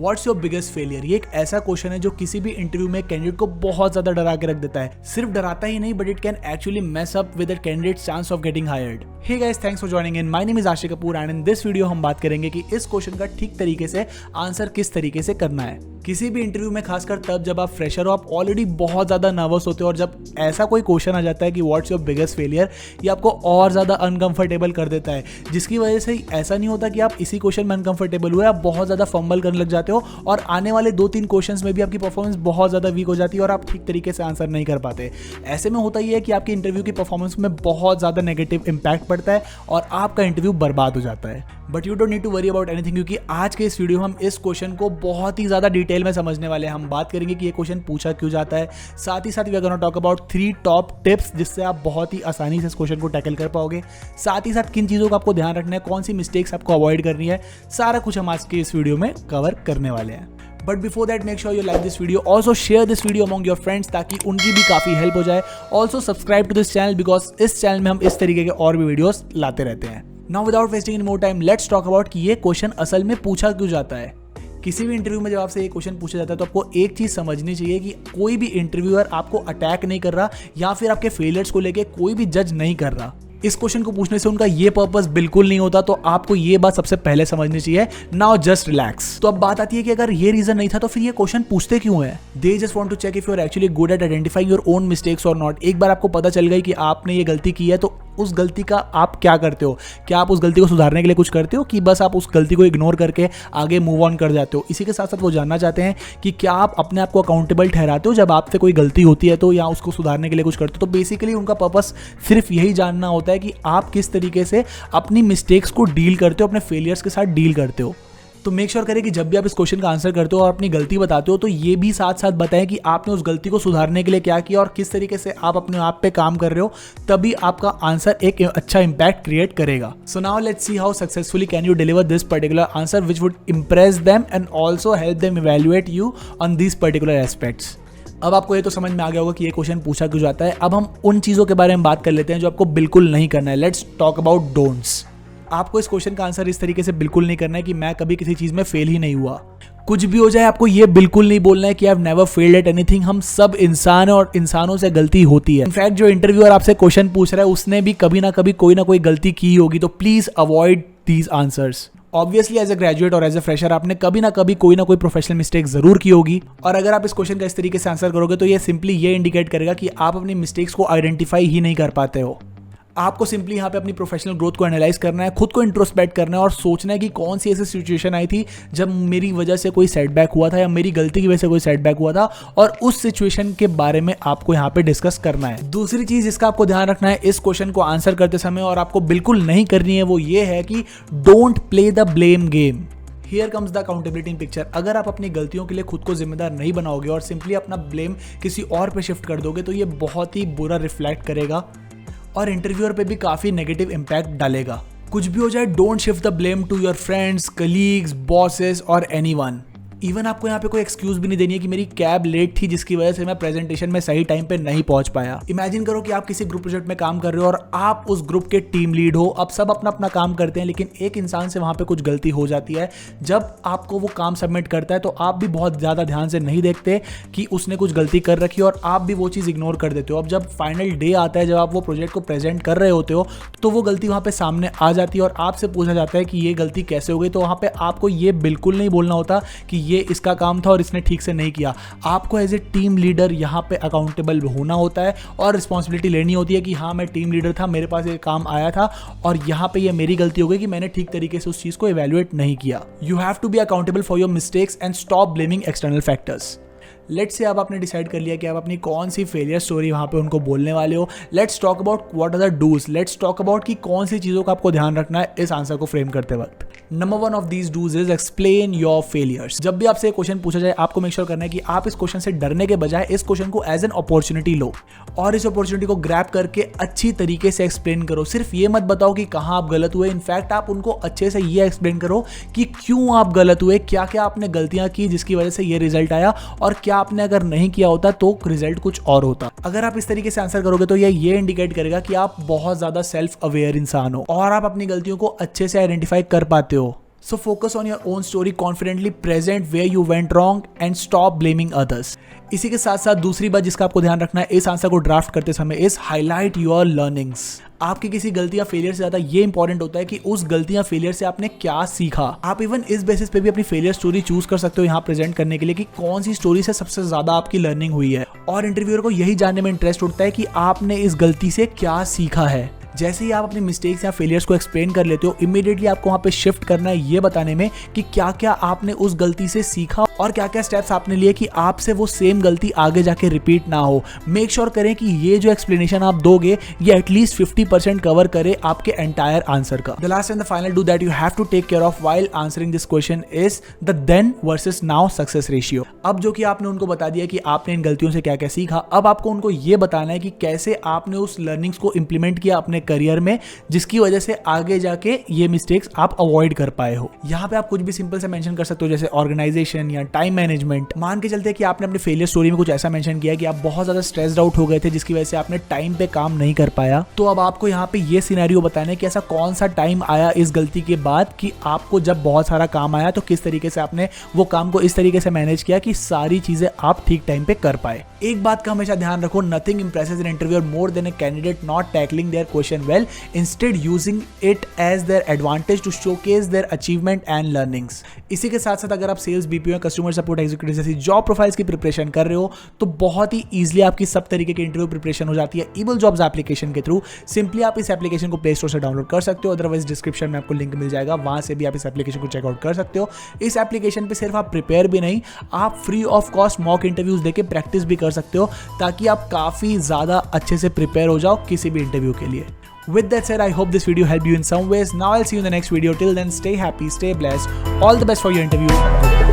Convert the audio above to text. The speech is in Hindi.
What's your biggest failure? ये एक ऐसा क्वेश्चन है जो किसी भी इंटरव्यू में कैंडिडेट को बहुत ज्यादा डरा के रख देता है। सिर्फ डराता ही नहीं, but it can actually mess up with the candidates chance of getting hired. Hey guys, thanks for joining in. My name is Aashiq Kapoor and in this video हम बात करेंगे कि इस क्वेश्चन का ठीक तरीके से आंसर किस तरीके से करना है। किसी भी इंटरव्यू में, खासकर तब जब आप फ्रेशर हो, आप ऑलरेडी बहुत ज्यादा नर्वस होते हो और जब ऐसा कोई क्वेश्चन आ जाता है कि व्हाट्स योर बिगेस्ट फेलियर, ये आपको और ज्यादा अनकंफर्टेबल कर देता है, जिसकी वजह से ऐसा नहीं होता कि आप इसी क्वेश्चन में अनकंफर्टेबल हुए, आप बहुत ज्यादा फंबल करने लग जाते हो और आने वाले 2-3 क्वेश्चंस में भी आपकी परफॉर्मेंस बहुत ज्यादा वीक हो जाती है और आप ठीक तरीके से आंसर नहीं कर पाते। ऐसे में होता ही है कि आपकी इंटरव्यू की परफॉर्मेंस में बहुत ज्यादा नेगेटिव इंपैक्ट पड़ता है और आपका इंटरव्यू बर्बाद हो जाता है। But you don't need to worry about anything, क्योंकि आज के इस वीडियो में हम इस क्वेश्चन को बहुत ही ज्यादा डिटेल में समझने वाले हैं। हम बात करेंगे कि ये क्वेश्चन पूछा क्यों जाता है, साथ ही साथ we are gonna talk about 3 top tips जिससे आप बहुत ही आसानी से इस क्वेश्चन को टैकल कर पाओगे, साथ ही साथ किन चीजों का आपको ध्यान रखना है, कौन सी मिस्टेक्स आपको अवॉइड करनी है, सारा कुछ हम आज के इस वीडियो में कवर करने वाले हैं। But before that, make sure you like this video, also share this video among your friends ताकि उनकी भी काफी हेल्प हो जाए। Also subscribe to this channel because इस चैनल में हम इस तरीके के और भी वीडियोस लाते रहते हैं। Now without wasting any more time, let's talk about कि ये क्वेश्चन असल में पूछा क्यों जाता है। किसी भी इंटरव्यू में जब आपसे ये क्वेश्चन पूछा जाता है तो आपको एक चीज समझनी चाहिए कि कोई भी इंटरव्यूअर आपको अटैक नहीं कर रहा या फिर आपके फेलियर्स को लेके कोई भी जज नहीं कर रहा। इस क्वेश्चन को पूछने से उनका ये पर्पस बिल्कुल नहीं होता, तो आपको ये बात सबसे पहले समझनी चाहिए। Now just relax. तो अब बात आती है कि अगर ये रीजन नहीं था तो फिर ये क्वेश्चन पूछते क्यों है। They just want to check if you are actually good at identifying your own mistakes or not. एक बार आपको पता चल गई कि आपने ये गलती की है तो उस गलती का आप क्या करते हो? क्या आप उस गलती को सुधारने के लिए कुछ करते हो कि बस आप उस गलती को इग्नोर करके आगे मूव ऑन कर जाते हो? इसी के साथ साथ वो जानना चाहते हैं कि क्या आप अपने आप को अकाउंटेबल ठहराते हो जब आपसे कोई गलती होती है तो, या उसको सुधारने के लिए कुछ करते हो? तो बेसिकली उनका पर्पस सिर्फ यही जानना होता है कि आप किस तरीके से अपनी मिस्टेक्स को डील करते हो, अपने फेलियर्स के साथ डील करते हो। तो मेक श्योर करें कि जब भी आप इस क्वेश्चन का आंसर करते हो और अपनी गलती बताते हो तो ये भी साथ साथ बताएं कि आपने उस गलती को सुधारने के लिए क्या किया और किस तरीके से आप अपने आप पे काम कर रहे हो, तभी आपका आंसर एक अच्छा इंपैक्ट क्रिएट करेगा। So now let's see how successfully can you deliver this particular answer which would Impress them and also help them evaluate you on these particular aspects. अब आपको ये तो समझ में आ गया होगा कि ये क्वेश्चन पूछा क्यों जाता है। अब हम उन चीजों के बारे में बात कर लेते हैं जो आपको बिल्कुल नहीं करना है। Let's talk about don'ts. आपको इस क्वेश्चन का आंसर इस तरीके से बिल्कुल नहीं करना है कि मैं कभी किसी चीज में फेल ही नहीं हुआ। कुछ भी हो जाए, आपको ये बिल्कुल नहीं बोलना है कि I have never failed eight anything. हम सब इंसान हैं और इंसानों से गलती होती है। इनफैक्ट जो इंटरव्यूअर आपसे क्वेश्चन पूछ रहा है उसने भी कभी ना कभी कोई ना कोई गलती की होगी, तो please avoid these answers. Obviously as a graduate और एज ए फ्रेशर आपने कभी ना कभी कोई ना कोई प्रोफेशनल मिस्टेक जरूर की होगी, और अगर आप इस क्वेश्चन का इस तरीके से आंसर करोगे तो ये सिंपली ये इंडिकेट करेगा कि आप अपनी मिस्टेक्स को आइडेंटिफाई ही नहीं कर पाते हो। आपको सिंपली यहाँ पे अपनी प्रोफेशनल ग्रोथ को एनालाइज करना है, खुद को इंट्रोस्पेक्ट करना है और सोचना है कि कौन सी ऐसी सिचुएशन आई थी जब मेरी वजह से कोई सेटबैक हुआ था या मेरी गलती की वजह से कोई सेटबैक हुआ था, और उस सिचुएशन के बारे में आपको यहाँ पे डिस्कस करना है। दूसरी चीज जिसका आपको ध्यान रखना है इस क्वेश्चन को आंसर करते समय और आपको बिल्कुल नहीं करनी है, वो ये है कि don't play the blame game. Here comes the accountability in picture. अगर आप अपनी गलतियों के लिए खुद को जिम्मेदार नहीं बनाओगे और सिंपली अपना ब्लेम किसी और पे शिफ्ट कर दोगे तो ये बहुत ही बुरा रिफ्लेक्ट करेगा और इंटरव्यूअर पे भी काफी नेगेटिव इंपैक्ट डालेगा। कुछ भी हो जाए, don't shift the blame to your friends, colleagues, bosses और एनीवन। इवन आपको यहाँ पे कोई एक्सक्यूज भी नहीं देनी है कि मेरी कैब लेट थी जिसकी वजह से मैं प्रेजेंटेशन में सही टाइम पे नहीं पहुंच पाया। इमेजिन करो कि आप किसी ग्रुप प्रोजेक्ट में काम कर रहे हो और आप उस ग्रुप के टीम लीड हो। अब सब अपना अपना काम करते हैं, लेकिन एक इंसान से वहां पे कुछ गलती हो जाती है। जब आपको वो काम सबमिट करता है तो आप भी बहुत ज्यादा ध्यान से नहीं देखते कि उसने कुछ गलती कर रखी है और आप भी वो चीज इग्नोर कर देते हो। अब जब फाइनल डे आता है, जब आप वो प्रोजेक्ट को प्रेजेंट कर रहे होते हो, तो वो गलती वहां पे सामने आ जाती है और आपसे पूछा जाता है कि ये गलती कैसे हो गई। तो वहां पे आपको ये बिल्कुल नहीं बोलना होता कि ये इसका काम था और इसने ठीक से नहीं किया। आपको एज ए टीम लीडर यहाँ पे अकाउंटेबल होना होता है और रिस्पॉन्सिबिलिटी लेनी होती है कि हाँ, मैं टीम लीडर था, मेरे पास ये काम आया था और यहाँ पे ये मेरी गलती हो गई कि मैंने ठीक तरीके से उस चीज को इवैल्यूएट नहीं किया। You have to be accountable for your mistakes and stop blaming external factors. Let's say अब आपने डिसाइड कर लिया कि आप अपनी कौन सी फेलियर स्टोरी वहां पे उनको बोलने वाले हो। Let's talk about what are the dos. Let's talk about कि कौन सी चीजों का आपको ध्यान रखना है इस आंसर को फ्रेम करते वक्त। Number 1 of these dos is explain your failures. जब भी आपसे क्वेश्चन पूछा जाए, आपको मेक श्योर करना है कि आप इस क्वेश्चन से डरने के बजाय इस क्वेश्चन को एज एन अपॉर्चुनिटी लो और इस अपॉर्चुनिटी को ग्रैब करके अच्छी तरीके से एक्सप्लेन करो। सिर्फ ये मत बताओ कि कहाँ आप गलत हुए, इनफैक्ट आप उनको अच्छे से ये एक्सप्लेन करो कि क्यों आप गलत हुए, क्या क्या आपने गलतियां की जिसकी वजह से ये रिजल्ट आया, और क्या आपने अगर नहीं किया होता तो रिजल्ट कुछ और होता। अगर आप इस तरीके से आंसर करोगे तो ये इंडिकेट करेगा कि आप बहुत ज्यादा सेल्फ अवेयर इंसान हो और आप अपनी गलतियों को अच्छे से आइडेंटिफाई कर पाते हो। So focus on your own story, confidently present where you went wrong and stop blaming others. इसी के साथ साथ दूसरी बात जिसका आपको ध्यान रखना है इस आंसर को ड्राफ्ट करते समय इज हाईलाइट योर लर्निंग्स। आपकी किसी गलती या फेलियर से ज्यादा ये इंपॉर्टेंट होता है कि उस गलती या फेलियर से आपने क्या सीखा। आप इवन इस बेसिस पे भी अपनी फेलियर स्टोरी चूज कर सकते हो यहाँ प्रेजेंट करने के लिए कि कौन सी स्टोरी से सबसे ज्यादा आपकी लर्निंग हुई है। और इंटरव्यूअर को यही जानने में इंटरेस्ट उठता है कि आपने इस गलती से क्या सीखा है। जैसे ही आप अपनी मिस्टेक्स या फेलियर्स को एक्सप्लेन कर लेते हो, इमीडिएटली आपको वहाँ पे शिफ्ट करना है ये बताने में कि क्या क्या आपने उस गलती से सीखा और क्या क्या स्टेप्स आपने लिए कि आपसे वो सेम गलती आगे जाके रिपीट ना हो। मेक श्योर करें कि ये जो एक्सप्लेनेशन आप दोगे ये एटलीस्ट 50% कवर करे आपके एंटायर आंसर का। The last and the final do that you have to take care of while answering this question is the then versus now success ratio. अब जो कि आपने उनको बता दिया कि आपने इन गलतियों से क्या क्या सीखा, अब आपको उनको ये बताना है कि कैसे आपने उस लर्निंग्स को इंप्लीमेंट किया अपने करियर में, जिसकी वजह से आगे जाके ये मिस्टेक्स आप अवॉइड कर पाए हो। यहाँ पे आप कुछ भी सिंपल से मेंशन कर सकते हो जैसे ऑर्गेनाइजेशन या टाइम मैनेजमेंट। मान के चलते कि आपने अपने फेलियर स्टोरी में कुछ ऐसा मेंशन किया कि आप बहुत ज्यादा स्ट्रेस्ड आउट हो गए थे जिसकी वजह से आपने टाइम पे काम नहीं कर पाया, तो अब आपको यहाँ पे ये सिनेरियो बताना है कि ऐसा कौन सा टाइम आया इस गलती के बाद कि आपको जब बहुत सारा काम आया तो किस तरीके से आपने वो काम को इस तरीके से मैनेज किया कि सारी चीजें आप ठीक टाइम पे कर पाए। एक बात का हमेशा ध्यान रखो, nothing impresses an interviewer more than a candidate not tackling their question well, instead using it as their advantage to showcase their achievement and learnings. इसी के साथ साथ अगर आप सेल्स, बीपीओ या कस्टमर सपोर्ट एग्जीक्यूटिव जैसी जॉब प्रोफाइल्स की प्रिपरेशन कर रहे हो तो बहुत ही ईजिली आपकी सब तरीके की इंटरव्यू प्रिपरेशन हो जाती है एबल जॉब्स एप्लीकेशन के थ्रू। सिंपली आप इस एप्लीकेशन को प्ले स्टोर से डाउनलोड कर सकते हो, अदरवाइज डिस्क्रिप्शन में आपको लिंक मिल जाएगा, वहां से भी आप इस एप्लीकेशन को चेकआउट कर सकते हो। इस एप्लीकेशन पे सिर्फ आप प्रिपेयर भी नहीं, आप free of cost mock interviews देके प्रैक्टिस भी कर सकते हो ताकि आप काफी ज्यादा अच्छे से प्रिपेयर हो जाओ किसी भी इंटरव्यू के लिए। With that said, I hope this video helped you in some ways. Now I'll see you in the next video. Till then, stay happy, stay blessed. All the best for your interview.